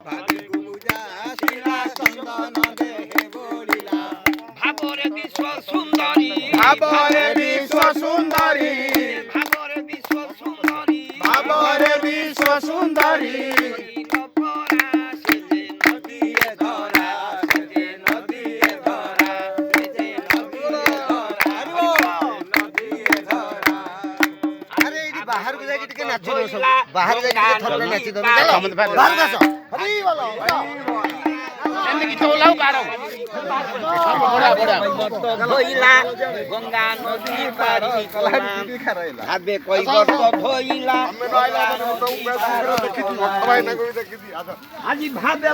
ভাবিকু পূজা শিলা চন্দন দেহে বলিলা ভাবরে বিশ্ব সুন্দরী ভাবরে বিশ্ব সুন্দরী ভাবরে বিশ্ব সুন্দরী ভাবরে বিশ্ব সুন্দরী নপরা সেজে নদীয়ে ধরা সেজে নদীয়ে ধরা সেজে নদীয়ে ধরা নদীয়ে ধরা আরে এটি বাহারକୁ ଯାଇକି ଟିକେ ନାଚି ଦଉ ସବୁ ବାହାରେ ଯାଇକି ଟିକେ ଥରେ ନାଚି ଦଉ ଚାଲ ବାହାରକୁ ଆସ ହରି ବୋଲ ଏମିତି ଚଲାଉ କାର ବଡା ବଡା ଧୋଇଲା ଗଙ୍ଗା ନଦୀ ପାରି ଭାବେ କଇ ଗର୍ତ ଧୋଇଲା ଆଜି ଭାବେ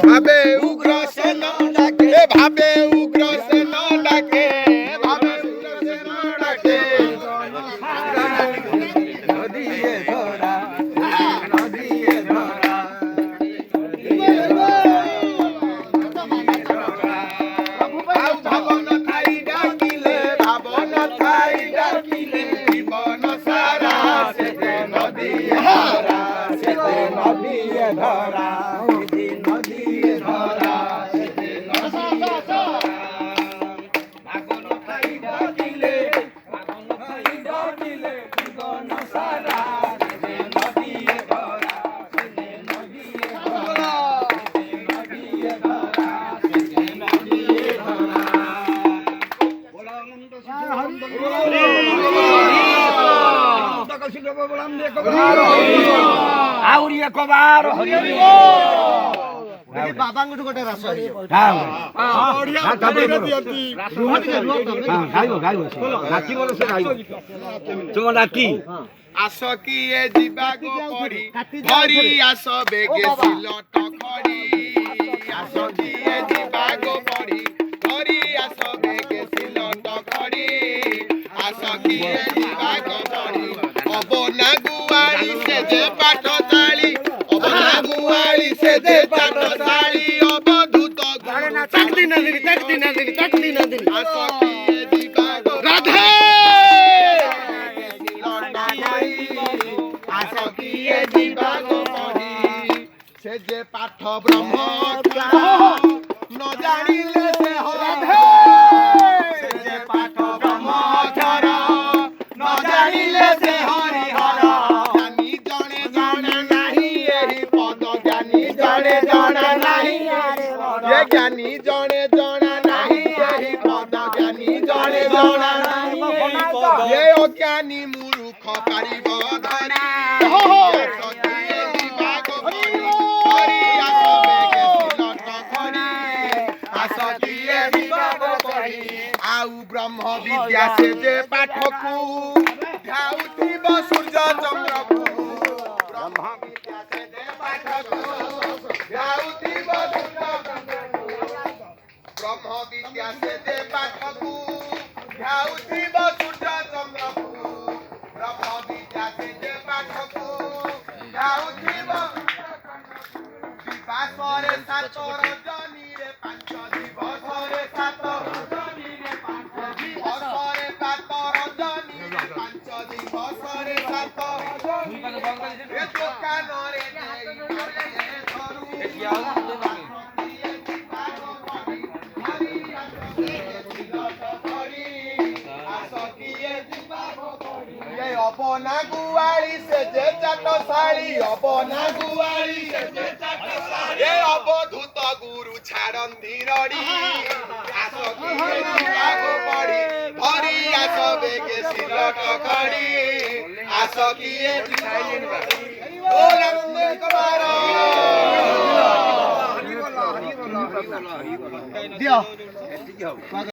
ভাবে উগ্র সেন ডাকে ভাবে উগ্র সেন ডাকে ভাবে উগ্র সেন ডাকে নদীয়ে ধরা নদীয়ে ধরা ଆଉ ଭାବନ ଥାଇ ଡାକିଲେ ଭାବନ ଥାଇ ଡାକିଲେ ଜୀବନ ସାରା ସେତେ ନଦୀଏ ଧରା ସେତେ ନଦୀଏ ଧରା ସେତେ ନଦୀଏ ଧରା ସେତେ ନଦୀଏ ଧରା ଭାବନ ଥାଇ ଡାକିଲେ ଜୀବନ ସାରା ସେତେ ନଦୀଏ ଧରା ସେତେ ନଦୀଏ ଧରା ସେତେ ନଦୀଏ ଧରା ସେତେ ନଦୀଏ ଧରା ଆହୁରି ଏକ ବାର ବାବାଙ୍କଠୁ ଗୋଟେ ରାସ ହେଇଯିବ ତୁମ ଡାକି ଆସ କିଏ ଯିବାକୁ ପଡି ଧରି ଆସ ବେଗେ ସିଲଟ ଖଡି ଆସ କିଏ ଯିବାକୁ ପଡି ଧରି ଆସ ବେଗେ ସିଲଟ ଖଡି ଆସ କିଏ ଯିବାକୁ ପଡି ଅବନା ଗୁଆଳି ସେ ଯେ ପାଠ ତାଳି ଅବନା ଗୁଆଳି ସେ ଯେ ପାଠ ତାଳି ଅବଧୂତ ଚାକଦି ନଦିନି ଆସ କିଏ ଯିବାକୁ ରାଧେ ଆସ କିଏ ଯିବାକୁ ପଡି ସେ ଯେ ପାଠ ବ୍ରହ୍ମ ନ ଜାଣିଲେ ସେ ହରାଧେ ସେ ଯେ ପାଠ ବ୍ରହ୍ମ ନ ଜାଣିଲେ ସେ ହରିହର ଜ୍ଞାନୀ ଜଣେ ଜଣେ ନାହିଁ ଏହି ପଦ ଜ୍ଞାନୀ ଜଣେ ଜଣେ ନାହିଁ ଏ ଜ୍ଞାନୀ ଜଣେ ଜଣେ ନାହିଁ ଏହି ପଦ ଜ୍ଞାନୀ ଜଣେ ଜଣେ ନାହିଁ ଏହି ପଦ ଏ ଅଜ୍ଞାନୀ ମୂର୍ଖ ପାରିବ ଧରି ଆସ କିଏ ଯିବାକୁ ପଡି ଧରି ଆସ ବେଗେ ସିଲଟ ଖଡି ଆସ କିଏ ଯିବାକୁ ପଡି ଆଉ ବ୍ରହ୍ମ ବିଦ୍ୟା ସେ ଯେ ପାଠକୁ ଧାଉଥିବ ସୂର୍ଯ୍ୟ ଚନ୍ଦ୍ରକୁ ବ୍ରହ୍ମ ବିଦ୍ୟା ସେ ଯେ ପାଠକୁ ଧାଉଥିବ ସୂର୍ଯ୍ୟ ଚନ୍ଦ୍ରକୁ ବ୍ରହ୍ମ ବିଦ୍ୟା ସେ ଯେ ପାଠକୁ ଧାଉଥିବ ସୂର୍ଯ୍ୟ ଚନ୍ଦ୍ରକୁ ବ୍ରହ୍ମ ବିଦ୍ୟା ସେ ଯେ ପାଠକୁ ଧାଉଥିବ ଦିବାସରେ ସାତ ରଜନୀରେ ପାଞ୍ଚ ଦିବସରେ ସାତ ରଜନୀରେ ପାଞ୍ଚ ଦିବସରେ ସାତ ରଜନୀରେ ପାଞ୍ଚ ଦିବସରେ ସାତ ଏ ଦୋକାନରେ ନେଇ ଧରୁ অবনা গুয়ালি সে যে চাটশালী অবনা গুয়ালি সে যে চাটশালী এ অবধূত গুরু ছাড়ন্তি রড়ি আস কিয়ে ଯିବାକୁ ପଡି ধরি আস বেগে সিলট খড়ি আস কিয়ে ও নন্দ কুমার দিଅ